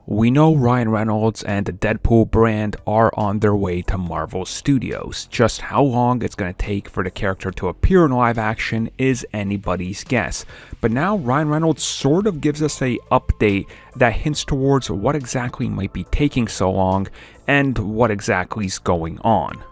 We know Ryan Reynolds and the Deadpool brand are on their way to Marvel Studios. Just how long it's going to take for the character to appear in live action is anybody's guess. But now Ryan Reynolds sort of gives us an update that hints towards what exactly might be taking so long and what exactly is going on.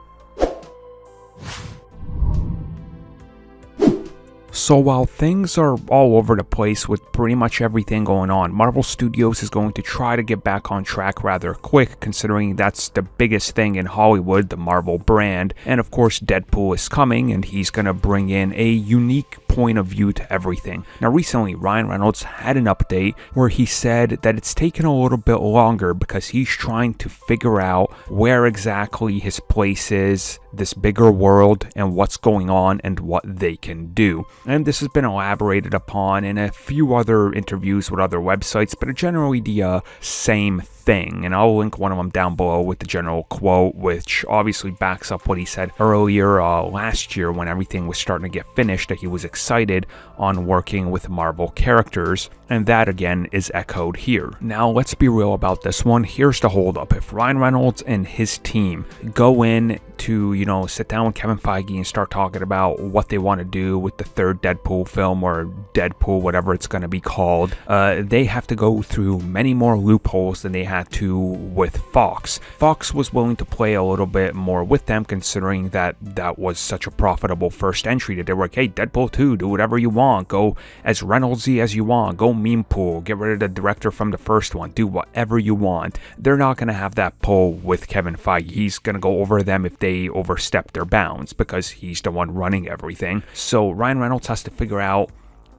So while things are all over the place with pretty much everything going on, Marvel Studios is going to try to get back on track rather quick, considering that's the biggest thing in Hollywood, the Marvel brand. And of course Deadpool is coming and he's going to bring in a unique point of view to everything. Now recently Ryan Reynolds had an update where he said that it's taken a little bit longer because he's trying to figure out where exactly his place is, this bigger world, and what's going on and what they can do. And this has been elaborated upon in a few other interviews with other websites, but are generally the same thing. And I'll link one of them down below with the general quote, which obviously backs up what he said earlier last year when everything was starting to get finished, that he was excited on working with Marvel characters. And that again is echoed here. Now let's be real about this one. Here's the holdup. If Ryan Reynolds and his team go in to, sit down with Kevin Feige and start talking about what they want to do with the third Deadpool film, or Deadpool, whatever it's going to be called, they have to go through many more loopholes than they had to with Fox. Fox was willing to play a little bit more with them, considering that that was such a profitable first entry, that they were like, hey, Deadpool 2, do whatever you want, go as Reynoldsy as you want, go meme pool, get rid of the director from the first one, do whatever you want. They're not going to have that pull with Kevin Feige. He's going to go over them if they overstep their bounds, because he's the one running everything. So Ryan Reynolds has to figure out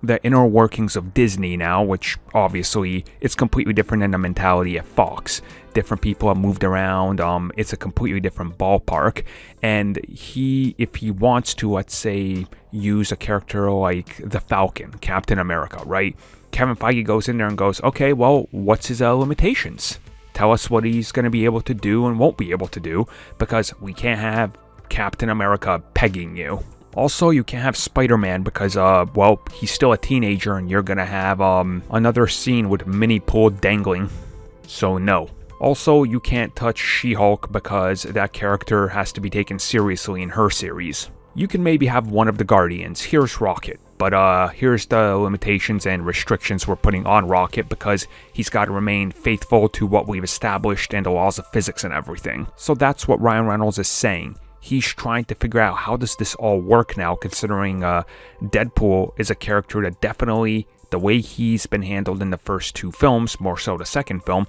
the inner workings of Disney now, which obviously it's completely different than the mentality at Fox. Different people have moved around. It's a completely different ballpark. And if he wants to, let's say, use a character like the Falcon, Captain America, right? Kevin Feige goes in there and goes, okay, well, what's his limitations? Tell us what he's going to be able to do and won't be able to do, because we can't have Captain America pegging you. Also, you can't have Spider-Man because, well, he's still a teenager and you're going to have another scene with Minnie Pool dangling. So no. Also, you can't touch She-Hulk because that character has to be taken seriously in her series. You can maybe have one of the Guardians. Here's Rocket. But here's the limitations and restrictions we're putting on Rocket, because he's got to remain faithful to what we've established and the laws of physics and everything. So that's what Ryan Reynolds is saying. He's trying to figure out how does this all work now, considering Deadpool is a character that definitely, the way he's been handled in the first two films, more so the second film,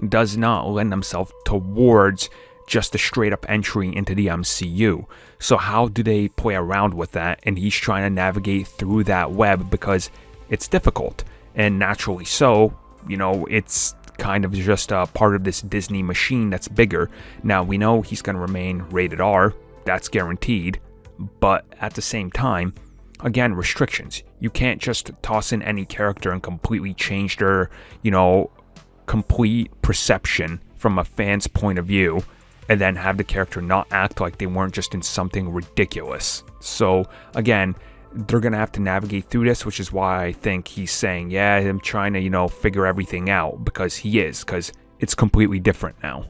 does not lend himself towards just a straight up entry into the MCU. So how do they play around with that? And he's trying to navigate through that web because it's difficult. And naturally so, it's kind of just a part of this Disney machine that's bigger. Now we know he's going to remain rated R, that's guaranteed. But at the same time, again, restrictions. You can't just toss in any character and completely change their, complete perception from a fan's point of view, and then have the character not act like they weren't just in something ridiculous. So again, they're going to have to navigate through this, which is why I think he's saying, yeah, I'm trying to, figure everything out, because he is, because it's completely different now.